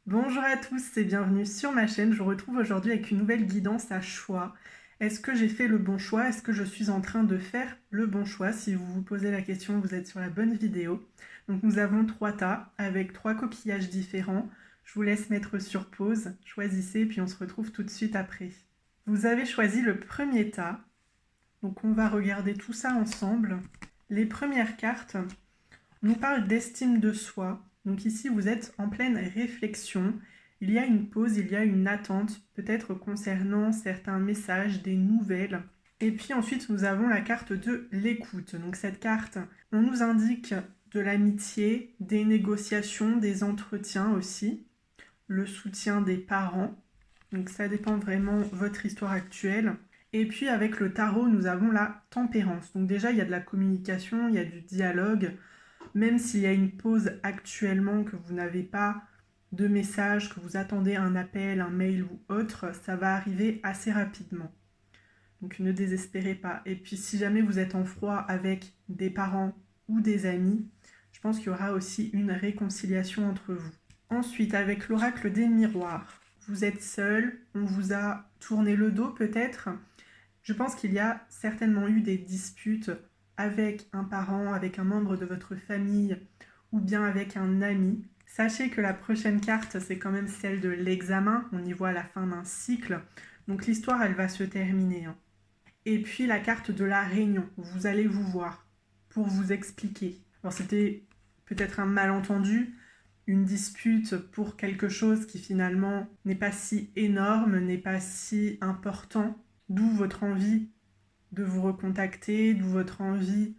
Bonjour à tous et bienvenue sur ma chaîne. Je vous retrouve aujourd'hui avec une nouvelle guidance à choix. Est-ce que j'ai fait le bon choix? Est-ce que je suis en train de faire le bon choix? Si vous vous posez la question, vous êtes sur la bonne vidéo. Donc nous avons 3 tas avec 3 coquillages différents. Je vous laisse mettre sur pause, choisissez puis on se retrouve tout de suite après. Vous avez choisi le premier tas. Donc on va regarder tout ça ensemble. Les premières cartes nous parlent d'estime de soi. Donc ici, vous êtes en pleine réflexion. Il y a une pause, il y a une attente, peut-être concernant certains messages, des nouvelles. Et puis ensuite, nous avons la carte de l'écoute. Donc cette carte, on nous indique de l'amitié, des négociations, des entretiens aussi, le soutien des parents. Donc ça dépend vraiment de votre histoire actuelle. Et puis avec le tarot, nous avons la tempérance. Donc déjà, il y a de la communication, il y a du dialogue. Même s'il y a une pause actuellement, que vous n'avez pas de message, que vous attendez un appel, un mail ou autre, ça va arriver assez rapidement. Donc ne désespérez pas. Et puis si jamais vous êtes en froid avec des parents ou des amis, je pense qu'il y aura aussi une réconciliation entre vous. Ensuite, avec l'oracle des miroirs, vous êtes seul, on vous a tourné le dos peut-être. Je pense qu'il y a certainement eu des disputes avec un parent, avec un membre de votre famille ou bien avec un ami. Sachez que la prochaine carte, c'est quand même celle de l'examen. On y voit la fin d'un cycle. Donc l'histoire, elle va se terminer. Et puis la carte de la réunion. Vous allez vous voir pour vous expliquer. Alors c'était peut-être un malentendu, une dispute pour quelque chose qui finalement n'est pas si énorme, n'est pas si important. D'où votre envie de vous recontacter, d'où votre envie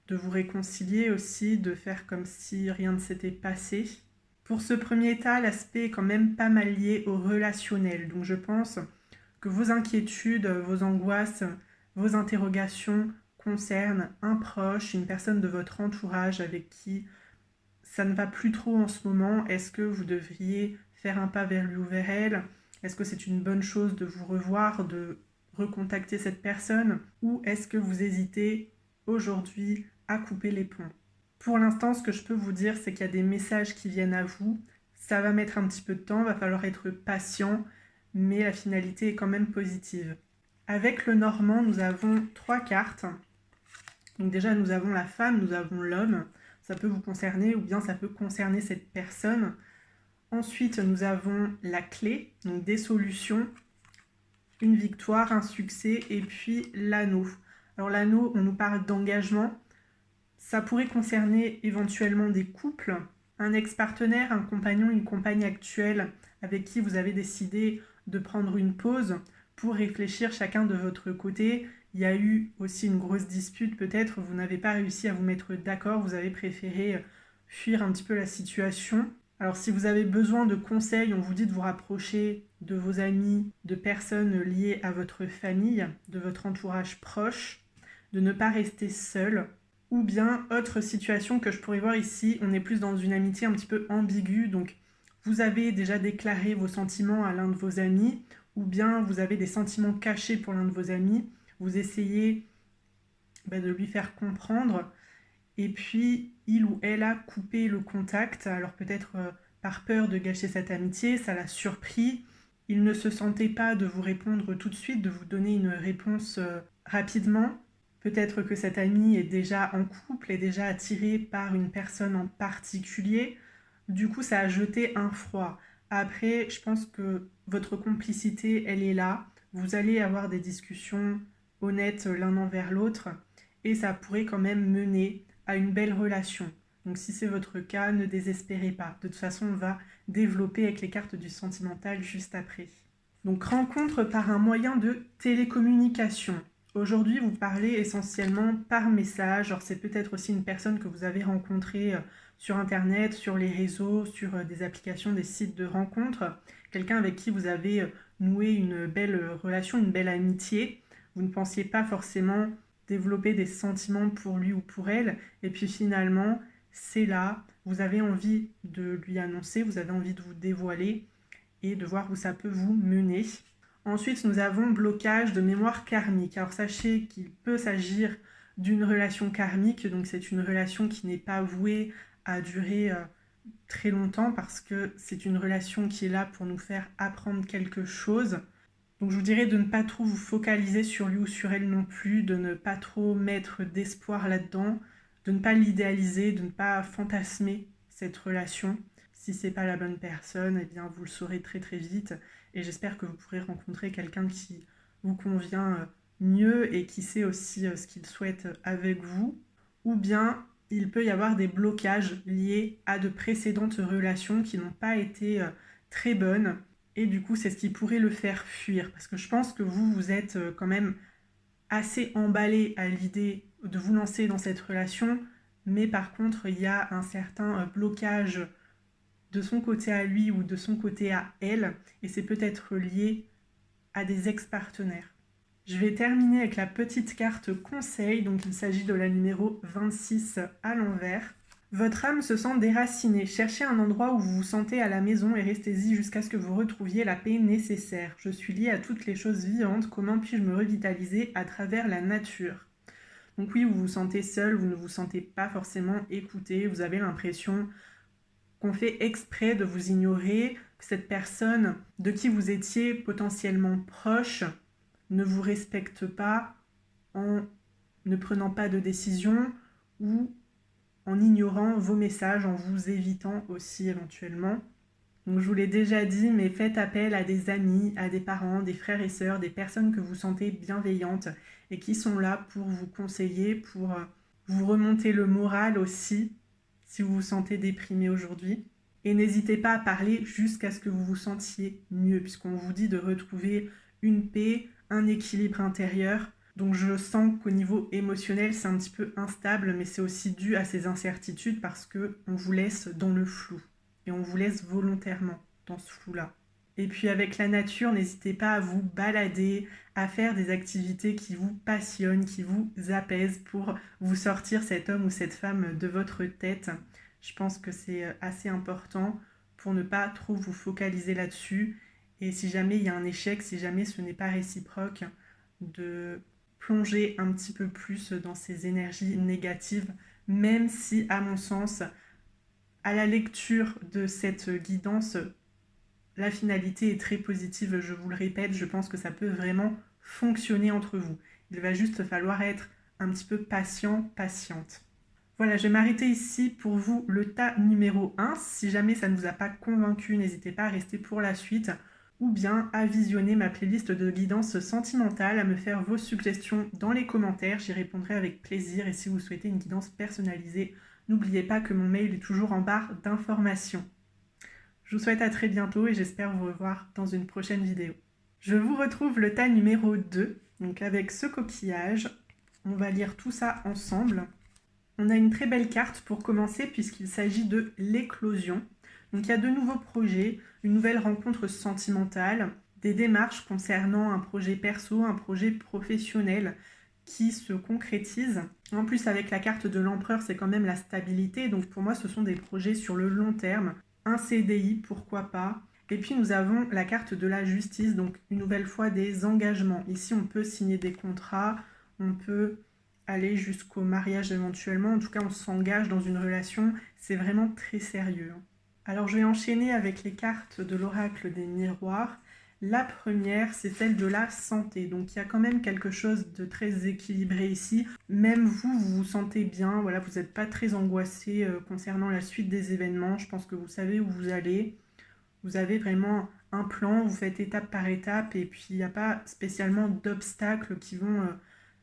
de vous réconcilier aussi, de faire comme si rien ne s'était passé. Pour ce premier état, l'aspect est quand même pas mal lié au relationnel. Donc je pense que vos inquiétudes, vos angoisses, vos interrogations concernent un proche, une personne de votre entourage avec qui ça ne va plus trop en ce moment. Est-ce que vous devriez faire un pas vers lui ou vers elle? Est-ce que c'est une bonne chose de vous revoir, de recontacter cette personne? Ou est-ce que vous hésitez aujourd'hui à couper les ponts? Pour l'instant, ce que je peux vous dire, c'est qu'il y a des messages qui viennent à vous. Ça va mettre un petit peu de temps, va falloir être patient, mais la finalité est quand même positive. Avec le Normand, nous avons 3 cartes. Donc déjà, nous avons la femme, nous avons l'homme. Ça peut vous concerner ou bien ça peut concerner cette personne. Ensuite, nous avons la clé, donc des solutions, une victoire, un succès, et puis l'anneau. Alors l'anneau, on nous parle d'engagement. Ça pourrait concerner éventuellement des couples, un ex-partenaire, un compagnon, une compagne actuelle avec qui vous avez décidé de prendre une pause pour réfléchir chacun de votre côté. Il y a eu aussi une grosse dispute peut-être, vous n'avez pas réussi à vous mettre d'accord, vous avez préféré fuir un petit peu la situation. Alors si vous avez besoin de conseils, on vous dit de vous rapprocher de vos amis, de personnes liées à votre famille, de votre entourage proche, de ne pas rester seul. Ou bien, autre situation que je pourrais voir ici, on est plus dans une amitié un petit peu ambiguë, donc vous avez déjà déclaré vos sentiments à l'un de vos amis, ou bien vous avez des sentiments cachés pour l'un de vos amis, vous essayez de lui faire comprendre, et puis il ou elle a coupé le contact, alors peut-être par peur de gâcher cette amitié, ça l'a surpris, il ne se sentait pas de vous répondre tout de suite, de vous donner une réponse rapidement. Peut-être que cet ami est déjà en couple, est déjà attiré par une personne en particulier. Du coup, ça a jeté un froid. Après, je pense que votre complicité, elle est là. Vous allez avoir des discussions honnêtes l'un envers l'autre et ça pourrait quand même mener à une belle relation. Donc si c'est votre cas, ne désespérez pas. De toute façon, on va développer avec les cartes du sentimental juste après. Donc rencontre par un moyen de télécommunication. Aujourd'hui, vous parlez essentiellement par message. Alors c'est peut-être aussi une personne que vous avez rencontrée sur Internet, sur les réseaux, sur des applications, des sites de rencontres. Quelqu'un avec qui vous avez noué une belle relation, une belle amitié. Vous ne pensiez pas forcément développer des sentiments pour lui ou pour elle. Et puis finalement, c'est là, vous avez envie de lui annoncer, vous avez envie de vous dévoiler et de voir où ça peut vous mener. Ensuite, nous avons blocage de mémoire karmique. Alors sachez qu'il peut s'agir d'une relation karmique, donc c'est une relation qui n'est pas vouée à durer très longtemps parce que c'est une relation qui est là pour nous faire apprendre quelque chose. Donc je vous dirais de ne pas trop vous focaliser sur lui ou sur elle non plus, de ne pas trop mettre d'espoir là-dedans, de ne pas l'idéaliser, de ne pas fantasmer cette relation. Si c'est pas la bonne personne, eh bien vous le saurez très très vite et j'espère que vous pourrez rencontrer quelqu'un qui vous convient mieux et qui sait aussi ce qu'il souhaite avec vous. Ou bien il peut y avoir des blocages liés à de précédentes relations qui n'ont pas été très bonnes. Et du coup, c'est ce qui pourrait le faire fuir. Parce que je pense que vous êtes quand même assez emballé à l'idée de vous lancer dans cette relation. Mais par contre, il y a un certain blocage de son côté à lui ou de son côté à elle. Et c'est peut-être lié à des ex-partenaires. Je vais terminer avec la petite carte conseil. Donc il s'agit de la numéro 26 à l'envers. Votre âme se sent déracinée. Cherchez un endroit où vous vous sentez à la maison et restez-y jusqu'à ce que vous retrouviez la paix nécessaire. Je suis liée à toutes les choses vivantes. Comment puis-je me revitaliser à travers la nature? Donc oui, vous vous sentez seul, vous ne vous sentez pas forcément écouté. Vous avez l'impression qu'on fait exprès de vous ignorer, que cette personne de qui vous étiez potentiellement proche ne vous respecte pas en ne prenant pas de décision ou en ignorant vos messages, en vous évitant aussi éventuellement. Donc je vous l'ai déjà dit, mais faites appel à des amis, à des parents, des frères et sœurs, des personnes que vous sentez bienveillantes et qui sont là pour vous conseiller, pour vous remonter le moral aussi, si vous vous sentez déprimé aujourd'hui. Et n'hésitez pas à parler jusqu'à ce que vous vous sentiez mieux, puisqu'on vous dit de retrouver une paix, un équilibre intérieur. Donc je sens qu'au niveau émotionnel, c'est un petit peu instable, mais c'est aussi dû à ces incertitudes parce qu'on vous laisse dans le flou. Et on vous laisse volontairement dans ce flou-là. Et puis avec la nature, n'hésitez pas à vous balader, à faire des activités qui vous passionnent, qui vous apaisent pour vous sortir cet homme ou cette femme de votre tête. Je pense que c'est assez important pour ne pas trop vous focaliser là-dessus. Et si jamais il y a un échec, si jamais ce n'est pas réciproque, de plonger un petit peu plus dans ces énergies négatives, même si, à mon sens, à la lecture de cette guidance, la finalité est très positive, je vous le répète, je pense que ça peut vraiment fonctionner entre vous. Il va juste falloir être un petit peu patient, patiente. Voilà, je vais m'arrêter ici pour vous le tas numéro 1. Si jamais ça ne vous a pas convaincu, n'hésitez pas à rester pour la suite ou bien à visionner ma playlist de guidance sentimentale, à me faire vos suggestions dans les commentaires, j'y répondrai avec plaisir et si vous souhaitez une guidance personnalisée, n'oubliez pas que mon mail est toujours en barre d'informations. Je vous souhaite à très bientôt et j'espère vous revoir dans une prochaine vidéo. Je vous retrouve le tas numéro 2, donc avec ce coquillage. On va lire tout ça ensemble. On a une très belle carte pour commencer puisqu'il s'agit de l'éclosion. Donc il y a de nouveaux projets, une nouvelle rencontre sentimentale, des démarches concernant un projet perso, un projet professionnel qui se concrétise. En plus avec la carte de l'empereur, c'est quand même la stabilité. Donc pour moi, ce sont des projets sur le long terme. Un CDI, pourquoi pas. Et puis nous avons la carte de la justice, donc une nouvelle fois des engagements. Ici, on peut signer des contrats, on peut aller jusqu'au mariage éventuellement. En tout cas, on s'engage dans une relation. C'est vraiment très sérieux. Alors, je vais enchaîner avec les cartes de l'oracle des miroirs. La première, c'est celle de la santé. Donc, il y a quand même quelque chose de très équilibré ici. Même vous, vous vous sentez bien. Voilà, vous n'êtes pas très angoissé concernant la suite des événements. Je pense que vous savez où vous allez. Vous avez vraiment un plan. Vous faites étape par étape. Et puis, il n'y a pas spécialement d'obstacles qui vont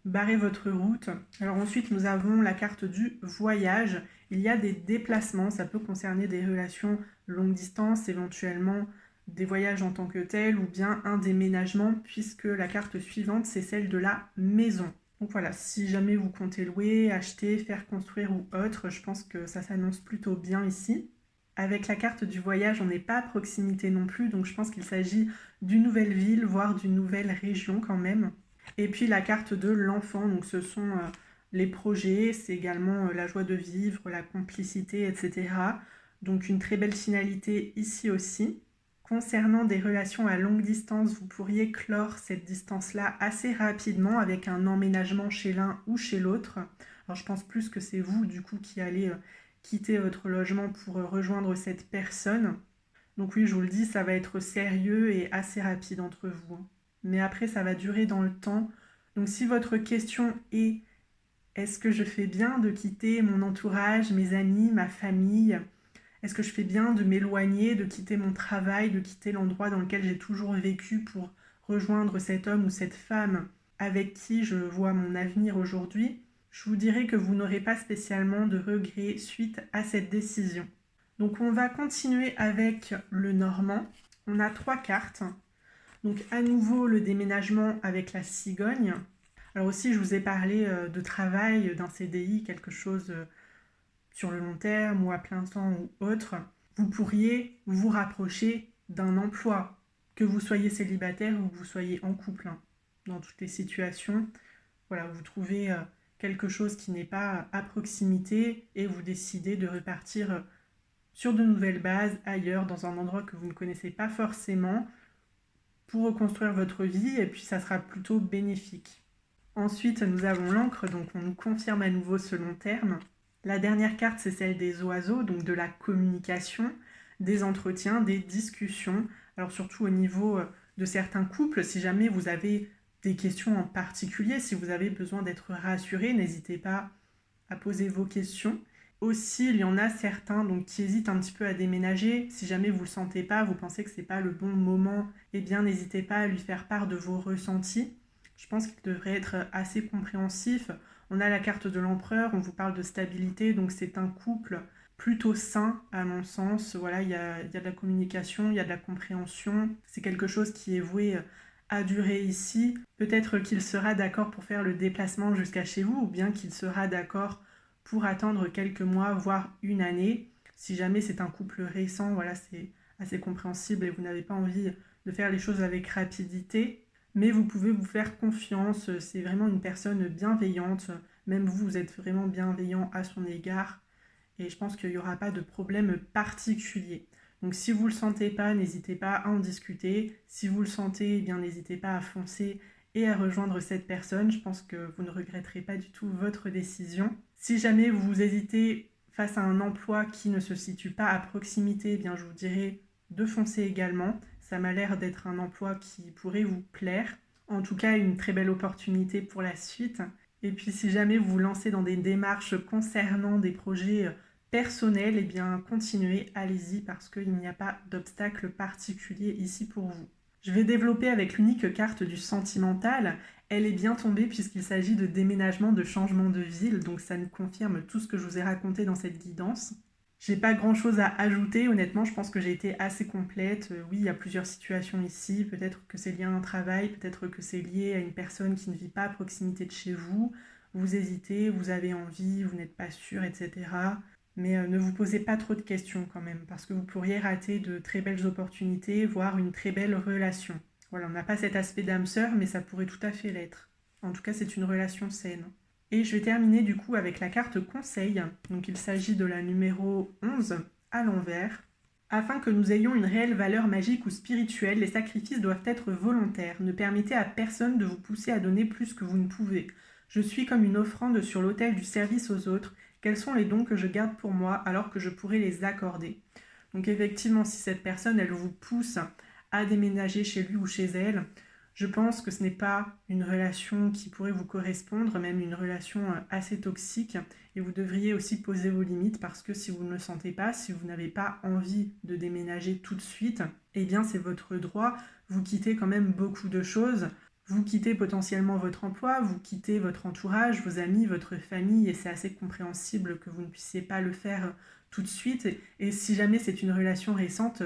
barrer votre route. Alors ensuite, nous avons la carte du voyage. Il y a des déplacements. Ça peut concerner des relations longue distance, éventuellement des voyages en tant que tels ou bien un déménagement puisque la carte suivante, c'est celle de la maison. Donc voilà, si jamais vous comptez louer, acheter, faire construire ou autre, je pense que ça s'annonce plutôt bien ici. Avec la carte du voyage, on n'est pas à proximité non plus, donc je pense qu'il s'agit d'une nouvelle ville, voire d'une nouvelle région quand même. Et puis la carte de l'enfant, donc ce sont les projets, c'est également la joie de vivre, la complicité, etc. Donc une très belle finalité ici aussi. Concernant des relations à longue distance, vous pourriez clore cette distance-là assez rapidement avec un emménagement chez l'un ou chez l'autre. Alors je pense plus que c'est vous du coup qui allez quitter votre logement pour rejoindre cette personne. Donc oui, je vous le dis, ça va être sérieux et assez rapide entre vous, hein. Mais après, ça va durer dans le temps. Donc si votre question est est-ce que je fais bien de quitter mon entourage, mes amis, ma famille? Est-ce que je fais bien de m'éloigner, de quitter mon travail, de quitter l'endroit dans lequel j'ai toujours vécu pour rejoindre cet homme ou cette femme avec qui je vois mon avenir aujourd'hui? Je vous dirais que vous n'aurez pas spécialement de regrets suite à cette décision. Donc on va continuer avec le normand. On a 3 cartes. Donc à nouveau le déménagement avec la cigogne. Alors aussi je vous ai parlé de travail, d'un CDI, quelque chose sur le long terme ou à plein temps ou autre. Vous pourriez vous rapprocher d'un emploi, que vous soyez célibataire ou que vous soyez en couple, hein. Dans toutes les situations, voilà, vous trouvez quelque chose qui n'est pas à proximité et vous décidez de repartir sur de nouvelles bases ailleurs, dans un endroit que vous ne connaissez pas forcément, pour reconstruire votre vie et puis ça sera plutôt bénéfique. Ensuite, nous avons l'encre, donc on nous confirme à nouveau ce long terme. La dernière carte, c'est celle des oiseaux, donc de la communication, des entretiens, des discussions. Alors surtout au niveau de certains couples, si jamais vous avez des questions en particulier, si vous avez besoin d'être rassuré, n'hésitez pas à poser vos questions. Aussi, il y en a certains donc, qui hésitent un petit peu à déménager. Si jamais vous ne le sentez pas, vous pensez que ce n'est pas le bon moment, eh bien n'hésitez pas à lui faire part de vos ressentis. Je pense qu'il devrait être assez compréhensif. On a la carte de l'empereur, on vous parle de stabilité, donc c'est un couple plutôt sain à mon sens. Voilà, il y a de la communication, il y a de la compréhension. C'est quelque chose qui est voué à durer ici. Peut-être qu'il sera d'accord pour faire le déplacement jusqu'à chez vous, ou bien qu'il sera d'accord pour attendre quelques mois, voire une année. Si jamais c'est un couple récent, voilà, c'est assez compréhensible et vous n'avez pas envie de faire les choses avec rapidité. Mais vous pouvez vous faire confiance, c'est vraiment une personne bienveillante. Même vous, vous êtes vraiment bienveillant à son égard. Et je pense qu'il n'y aura pas de problème particulier. Donc si vous ne le sentez pas, n'hésitez pas à en discuter. Si vous le sentez, eh bien n'hésitez pas à foncer et à rejoindre cette personne. Je pense que vous ne regretterez pas du tout votre décision. Si jamais vous hésitez face à un emploi qui ne se situe pas à proximité, eh bien je vous dirais de foncer également. Ça m'a l'air d'être un emploi qui pourrait vous plaire. En tout cas, une très belle opportunité pour la suite. Et puis si jamais vous vous lancez dans des démarches concernant des projets personnels, eh bien continuez, allez-y parce qu'il n'y a pas d'obstacle particulier ici pour vous. Je vais développer avec l'unique carte du sentimental. Elle est bien tombée puisqu'il s'agit de déménagement, de changement de ville, donc ça nous confirme tout ce que je vous ai raconté dans cette guidance. J'ai pas grand chose à ajouter, honnêtement, je pense que j'ai été assez complète. Oui, il y a plusieurs situations ici, peut-être que c'est lié à un travail, peut-être que c'est lié à une personne qui ne vit pas à proximité de chez vous. Vous hésitez, vous avez envie, vous n'êtes pas sûr, etc. Mais ne vous posez pas trop de questions quand même, parce que vous pourriez rater de très belles opportunités, voire une très belle relation. Voilà, on n'a pas cet aspect d'âme sœur, mais ça pourrait tout à fait l'être. En tout cas, c'est une relation saine. Et je vais terminer du coup avec la carte conseil. Donc il s'agit de la numéro 11 à l'envers. Afin que nous ayons une réelle valeur magique ou spirituelle, les sacrifices doivent être volontaires. Ne permettez à personne de vous pousser à donner plus que vous ne pouvez. Je suis comme une offrande sur l'autel du service aux autres. Quels sont les dons que je garde pour moi alors que je pourrais les accorder? Donc effectivement, si cette personne, elle vous pousse à déménager chez lui ou chez elle, je pense que ce n'est pas une relation qui pourrait vous correspondre, même une relation assez toxique. Et vous devriez aussi poser vos limites parce que si vous ne le sentez pas, si vous n'avez pas envie de déménager tout de suite, eh bien c'est votre droit. Vous quittez quand même beaucoup de choses. Vous quittez potentiellement votre emploi, vous quittez votre entourage, vos amis, votre famille, et c'est assez compréhensible que vous ne puissiez pas le faire tout de suite. Et si jamais c'est une relation récente,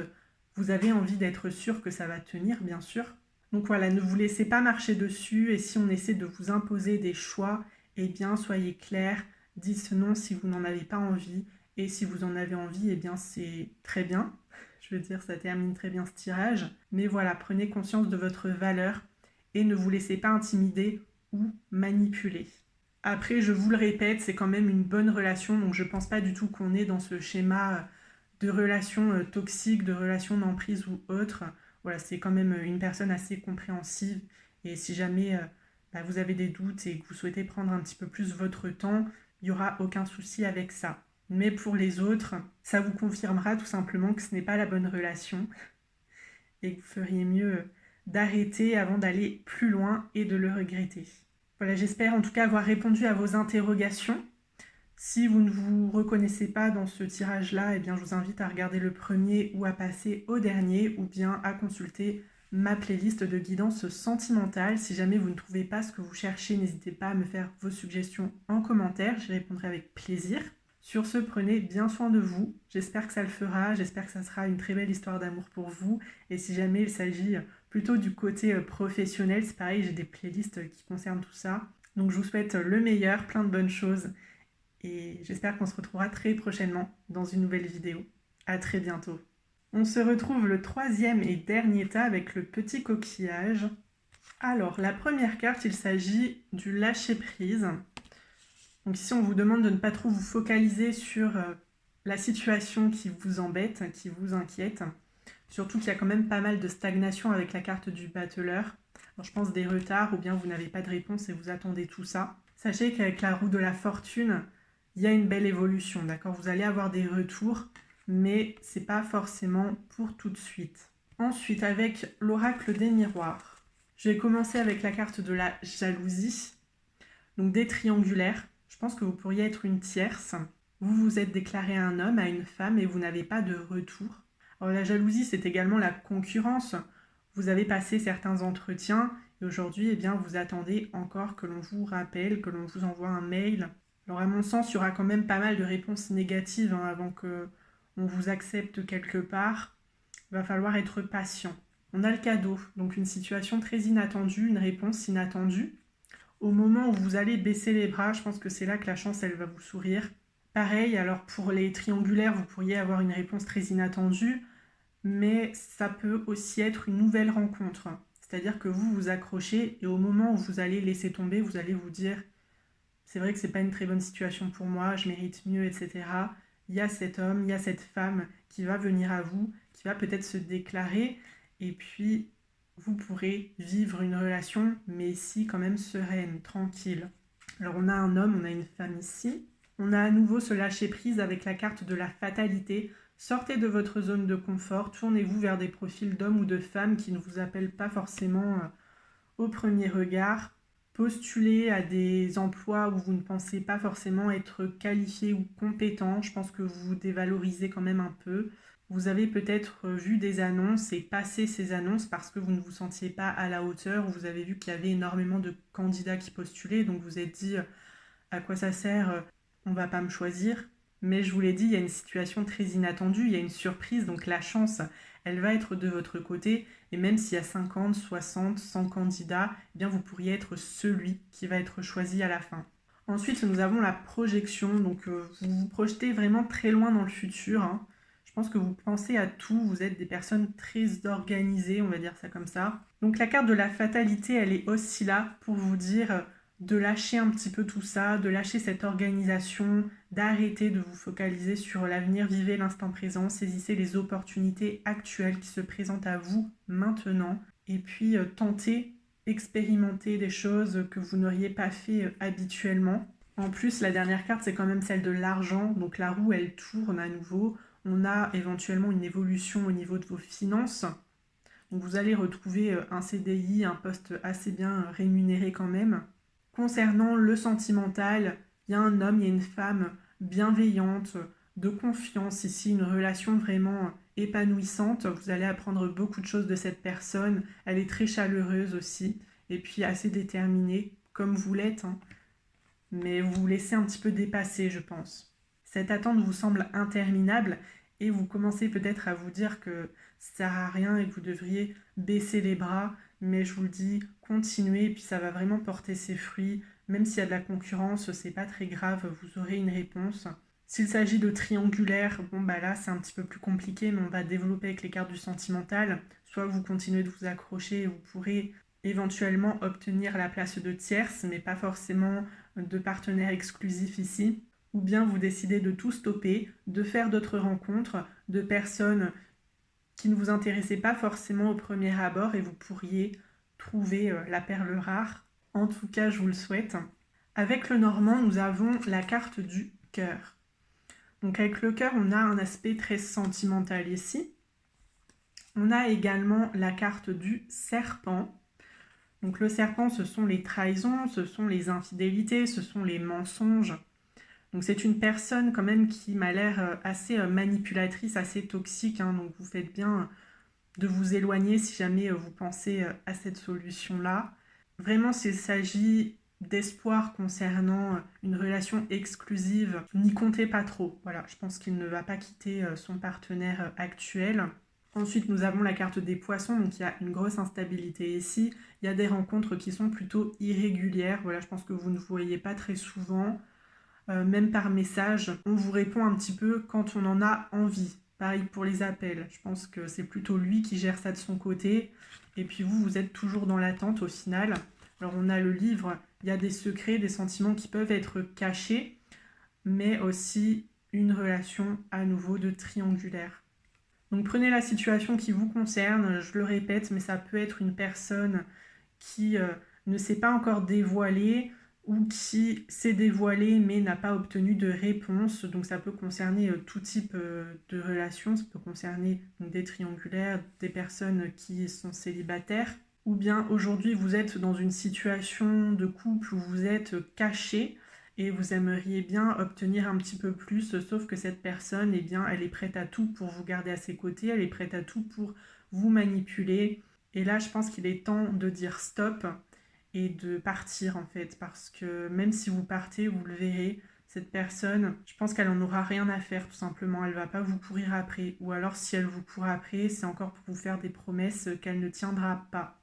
vous avez envie d'être sûr que ça va tenir, bien sûr. Donc voilà, ne vous laissez pas marcher dessus et si on essaie de vous imposer des choix, eh bien soyez clair, dites non si vous n'en avez pas envie et si vous en avez envie, eh bien c'est très bien. Je veux dire, ça termine très bien ce tirage. Mais voilà, prenez conscience de votre valeur et ne vous laissez pas intimider ou manipuler. Après, je vous le répète, c'est quand même une bonne relation, donc je ne pense pas du tout qu'on est dans ce schéma de relation toxique, de relation d'emprise ou autre. Voilà, c'est quand même une personne assez compréhensive. Et si jamais vous avez des doutes et que vous souhaitez prendre un petit peu plus votre temps, il n'y aura aucun souci avec ça. Mais pour les autres, ça vous confirmera tout simplement que ce n'est pas la bonne relation et que vous feriez mieux d'arrêter avant d'aller plus loin et de le regretter. Voilà, j'espère en tout cas avoir répondu à vos interrogations. Si vous ne vous reconnaissez pas dans ce tirage-là, eh bien, je vous invite à regarder le premier ou à passer au dernier ou bien à consulter ma playlist de guidance sentimentale. Si jamais vous ne trouvez pas ce que vous cherchez, n'hésitez pas à me faire vos suggestions en commentaire, j'y répondrai avec plaisir. Sur ce, prenez bien soin de vous. J'espère que ça le fera, j'espère que ça sera une très belle histoire d'amour pour vous. Et si jamais il s'agit plutôt du côté professionnel, c'est pareil, j'ai des playlists qui concernent tout ça. Donc je vous souhaite le meilleur, plein de bonnes choses. Et j'espère qu'on se retrouvera très prochainement dans une nouvelle vidéo. À très bientôt. On se retrouve le troisième et dernier tas avec le petit coquillage. Alors, la première carte, il s'agit du lâcher-prise. Donc ici, on vous demande de ne pas trop vous focaliser sur la situation qui vous embête, qui vous inquiète. Surtout qu'il y a quand même pas mal de stagnation avec la carte du battleur. Alors, je pense des retards ou bien vous n'avez pas de réponse et vous attendez tout ça. Sachez qu'avec la roue de la fortune, il y a une belle évolution, d'accord? Vous allez avoir des retours, mais c'est pas forcément pour tout de suite. Ensuite, avec l'oracle des miroirs, je vais commencer avec la carte de la jalousie. Donc des triangulaires. Je pense que vous pourriez être une tierce. Vous vous êtes déclaré à un homme, à une femme, et vous n'avez pas de retour. Alors la jalousie, c'est également la concurrence. Vous avez passé certains entretiens, et aujourd'hui, eh bien, vous attendez encore que l'on vous rappelle, que l'on vous envoie un mail. Alors à mon sens, il y aura quand même pas mal de réponses négatives avant qu'on vous accepte quelque part. Il va falloir être patient. On a le cadeau, donc une situation très inattendue, une réponse inattendue. Au moment où vous allez baisser les bras, je pense que c'est là que la chance, elle va vous sourire. Pareil, alors pour les triangulaires, vous pourriez avoir une réponse très inattendue, mais ça peut aussi être une nouvelle rencontre. C'est-à-dire que vous vous accrochez et au moment où vous allez laisser tomber, vous allez vous dire c'est vrai que c'est pas une très bonne situation pour moi, je mérite mieux, etc. Il y a cet homme, il y a cette femme qui va venir à vous, qui va peut-être se déclarer, et puis vous pourrez vivre une relation, mais ici quand même sereine, tranquille. Alors on a un homme, on a une femme ici. On a à nouveau ce lâcher prise avec la carte de la fatalité. Sortez de votre zone de confort, tournez-vous vers des profils d'hommes ou de femmes qui ne vous appellent pas forcément au premier regard. Postulez à des emplois où vous ne pensez pas forcément être qualifié ou compétent. Je pense que vous vous dévalorisez quand même un peu. Vous avez peut-être vu des annonces et passé ces annonces parce que vous ne vous sentiez pas à la hauteur. Vous avez vu qu'il y avait énormément de candidats qui postulaient, donc vous vous êtes dit à quoi ça sert, on ne va pas me choisir. Mais je vous l'ai dit, il y a une situation très inattendue, il y a une surprise, donc la chance, elle va être de votre côté. Et même s'il y a 50, 60, 100 candidats, eh bien vous pourriez être celui qui va être choisi à la fin. Ensuite, nous avons la projection, donc vous vous projetez vraiment très loin dans le futur. Hein. Je pense que vous pensez à tout, vous êtes des personnes très organisées, on va dire ça comme ça. Donc la carte de la fatalité, elle est aussi là pour vous dire de lâcher un petit peu tout ça, de lâcher cette organisation, d'arrêter de vous focaliser sur l'avenir, vivez l'instant présent, saisissez les opportunités actuelles qui se présentent à vous maintenant, et puis tentez, expérimenter des choses que vous n'auriez pas fait habituellement. En plus, la dernière carte, c'est quand même celle de l'argent, donc la roue, elle tourne à nouveau. On a éventuellement une évolution au niveau de vos finances. Donc vous allez retrouver un CDI, un poste assez bien rémunéré quand même. Concernant le sentimental, il y a un homme, il y a une femme bienveillante, de confiance ici, une relation vraiment épanouissante. Vous allez apprendre beaucoup de choses de cette personne. Elle est très chaleureuse aussi et puis assez déterminée, comme vous l'êtes. Hein. Mais vous vous laissez un petit peu dépasser, je pense. Cette attente vous semble interminable et vous commencez peut-être à vous dire que ça sert à rien et que vous devriez baisser les bras. Mais je vous le dis, continuez et puis ça va vraiment porter ses fruits. Même s'il y a de la concurrence, c'est pas très grave, vous aurez une réponse. S'il s'agit de triangulaire, bon bah là c'est un petit peu plus compliqué, mais on va développer avec les cartes du sentimental. Soit vous continuez de vous accrocher et vous pourrez éventuellement obtenir la place de tierce, mais pas forcément de partenaire exclusif ici. Ou bien vous décidez de tout stopper, de faire d'autres rencontres, de personnes qui ne vous intéressaient pas forcément au premier abord et vous pourriez trouver la perle rare. En tout cas, je vous le souhaite. Avec le normand, nous avons la carte du cœur. Donc avec le cœur, on a un aspect très sentimental ici. On a également la carte du serpent. Donc le serpent, ce sont les trahisons, ce sont les infidélités, ce sont les mensonges. Donc c'est une personne quand même qui m'a l'air assez manipulatrice, assez toxique. Donc vous faites bien de vous éloigner si jamais vous pensez à cette solution-là. Vraiment, s'il s'agit d'espoir concernant une relation exclusive, n'y comptez pas trop. Voilà, je pense qu'il ne va pas quitter son partenaire actuel. Ensuite, nous avons la carte des poissons, donc il y a une grosse instabilité ici. Il y a des rencontres qui sont plutôt irrégulières. Voilà, je pense que vous ne voyez pas très souvent. Même par message, on vous répond un petit peu quand on en a envie. Pareil pour les appels. Je pense que c'est plutôt lui qui gère ça de son côté. Et puis vous, vous êtes toujours dans l'attente au final. Alors on a le livre, il y a des secrets, des sentiments qui peuvent être cachés, mais aussi une relation à nouveau de triangulaire. Donc prenez la situation qui vous concerne, je le répète, mais ça peut être une personne qui ne s'est pas encore dévoilée ou qui s'est dévoilée mais n'a pas obtenu de réponse. Donc ça peut concerner tout type de relations, ça peut concerner donc, des triangulaires, des personnes qui sont célibataires. Ou bien aujourd'hui vous êtes dans une situation de couple où vous êtes caché et vous aimeriez bien obtenir un petit peu plus, sauf que cette personne, eh bien, elle est prête à tout pour vous garder à ses côtés, elle est prête à tout pour vous manipuler. Et là, je pense qu'il est temps de dire stop et de partir en fait, parce que même si vous partez, vous le verrez, cette personne, je pense qu'elle en aura rien à faire tout simplement, elle va pas vous courir après, ou alors si elle vous court après, c'est encore pour vous faire des promesses qu'elle ne tiendra pas.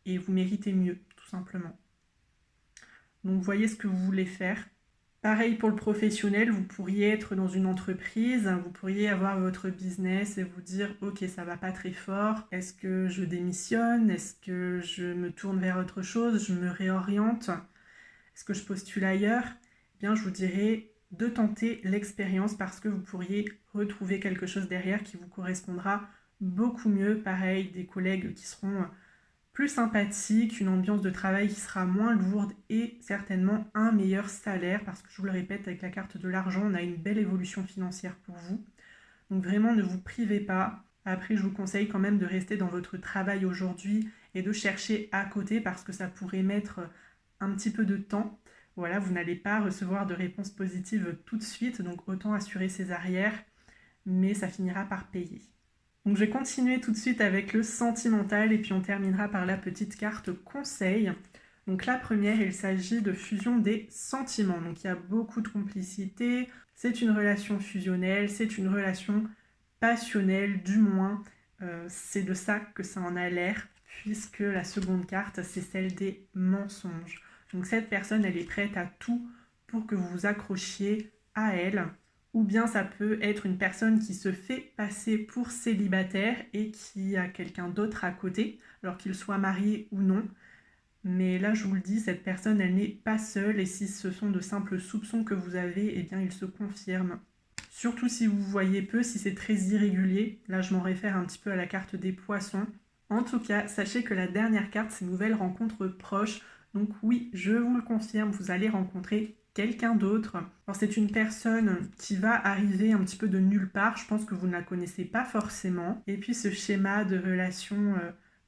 Et vous méritez mieux, tout simplement. Donc voyez ce que vous voulez faire. Pareil pour le professionnel, vous pourriez être dans une entreprise, vous pourriez avoir votre business et vous dire ok, ça va pas très fort, est-ce que je démissionne, est-ce que je me tourne vers autre chose, je me réoriente, est-ce que je postule ailleurs? Eh bien je vous dirais de tenter l'expérience parce que vous pourriez retrouver quelque chose derrière qui vous correspondra beaucoup mieux. Pareil, des collègues qui seront plus sympathique, une ambiance de travail qui sera moins lourde et certainement un meilleur salaire parce que je vous le répète, avec la carte de l'argent, on a une belle évolution financière pour vous. Donc vraiment, ne vous privez pas. Après, je vous conseille quand même de rester dans votre travail aujourd'hui et de chercher à côté parce que ça pourrait mettre un petit peu de temps. Voilà, vous n'allez pas recevoir de réponse positive tout de suite, donc autant assurer ses arrières, mais ça finira par payer. Donc je vais continuer tout de suite avec le sentimental et puis on terminera par la petite carte conseil. Donc la première, il s'agit de fusion des sentiments. Donc il y a beaucoup de complicité, c'est une relation fusionnelle, c'est une relation passionnelle, du moins c'est de ça que ça en a l'air, puisque la seconde carte, c'est celle des mensonges. Donc cette personne, elle est prête à tout pour que vous vous accrochiez à elle. Ou bien ça peut être une personne qui se fait passer pour célibataire et qui a quelqu'un d'autre à côté, alors qu'il soit marié ou non. Mais là, je vous le dis, cette personne, elle n'est pas seule et si ce sont de simples soupçons que vous avez, eh bien, ils se confirment. Surtout si vous voyez peu, si c'est très irrégulier. Là, je m'en réfère un petit peu à la carte des poissons. En tout cas, sachez que la dernière carte, c'est nouvelle rencontre proche. Donc oui, je vous le confirme, vous allez rencontrer quelqu'un d'autre. Alors c'est une personne qui va arriver un petit peu de nulle part, je pense que vous ne la connaissez pas forcément. Et puis ce schéma de relation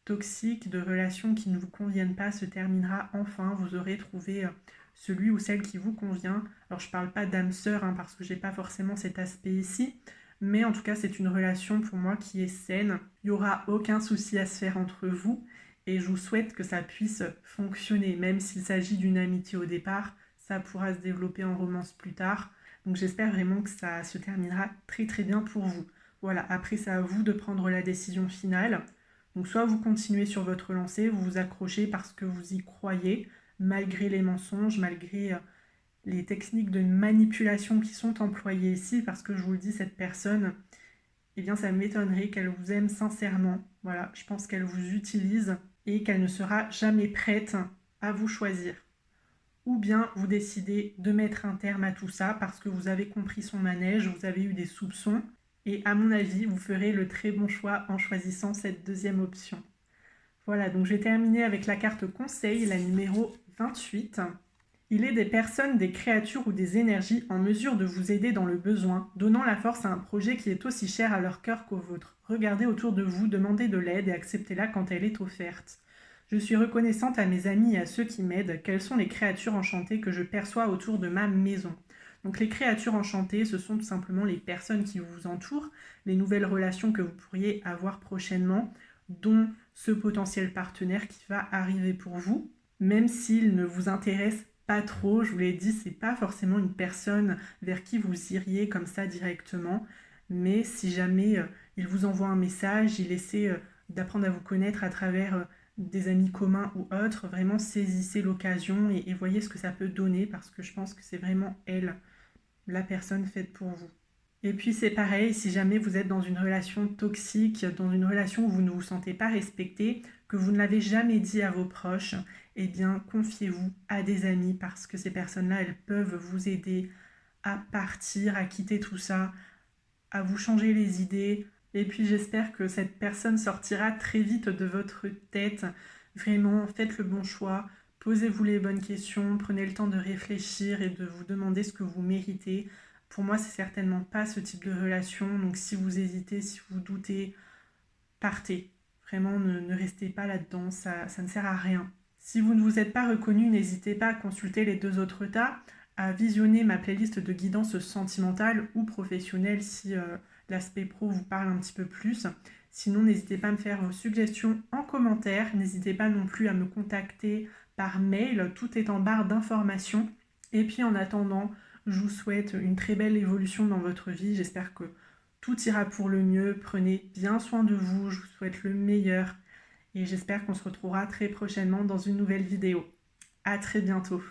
toxique, de relations qui ne vous conviennent pas se terminera enfin, vous aurez trouvé celui ou celle qui vous convient. Alors je parle pas d'âme sœur parce que j'ai pas forcément cet aspect ici, mais en tout cas c'est une relation pour moi qui est saine. Il n'y aura aucun souci à se faire entre vous et je vous souhaite que ça puisse fonctionner, même s'il s'agit d'une amitié au départ. Ça pourra se développer en romance plus tard. Donc j'espère vraiment que ça se terminera très très bien pour vous. Voilà, après c'est à vous de prendre la décision finale. Donc soit vous continuez sur votre lancée, vous vous accrochez parce que vous y croyez, malgré les mensonges, malgré les techniques de manipulation qui sont employées ici, parce que je vous le dis, cette personne, eh bien ça m'étonnerait qu'elle vous aime sincèrement. Voilà, je pense qu'elle vous utilise et qu'elle ne sera jamais prête à vous choisir. Ou bien vous décidez de mettre un terme à tout ça parce que vous avez compris son manège, vous avez eu des soupçons et à mon avis, vous ferez le très bon choix en choisissant cette deuxième option. Voilà, donc j'ai terminé avec la carte conseil, la numéro 28. Il est des personnes, des créatures ou des énergies en mesure de vous aider dans le besoin, donnant la force à un projet qui est aussi cher à leur cœur qu'au vôtre. Regardez autour de vous, demandez de l'aide et acceptez-la quand elle est offerte. Je suis reconnaissante à mes amis et à ceux qui m'aident. Quelles sont les créatures enchantées que je perçois autour de ma maison? Donc les créatures enchantées, ce sont tout simplement les personnes qui vous entourent, les nouvelles relations que vous pourriez avoir prochainement, dont ce potentiel partenaire qui va arriver pour vous, même s'il ne vous intéresse pas trop. Je vous l'ai dit, c'est pas forcément une personne vers qui vous iriez comme ça directement, mais si jamais il vous envoie un message, il essaie d'apprendre à vous connaître à travers des amis communs ou autres, vraiment saisissez l'occasion et voyez ce que ça peut donner, parce que je pense que c'est vraiment elle, la personne faite pour vous. Et puis c'est pareil, si jamais vous êtes dans une relation toxique, dans une relation où vous ne vous sentez pas respecté, que vous ne l'avez jamais dit à vos proches, eh bien confiez-vous à des amis, parce que ces personnes-là, elles peuvent vous aider à partir, à quitter tout ça, à vous changer les idées. Et puis j'espère que cette personne sortira très vite de votre tête. Vraiment, faites le bon choix, posez-vous les bonnes questions, prenez le temps de réfléchir et de vous demander ce que vous méritez. Pour moi, c'est certainement pas ce type de relation. Donc si vous hésitez, si vous doutez, partez. Vraiment, ne restez pas là-dedans, ça ne sert à rien. Si vous ne vous êtes pas reconnu, n'hésitez pas à consulter les 2 autres tas, à visionner ma playlist de guidance sentimentale ou professionnelle si l'aspect pro vous parle un petit peu plus. Sinon, n'hésitez pas à me faire vos suggestions en commentaire. N'hésitez pas non plus à me contacter par mail. Tout est en barre d'informations. Et puis en attendant, je vous souhaite une très belle évolution dans votre vie. J'espère que tout ira pour le mieux. Prenez bien soin de vous. Je vous souhaite le meilleur. Et j'espère qu'on se retrouvera très prochainement dans une nouvelle vidéo. À très bientôt.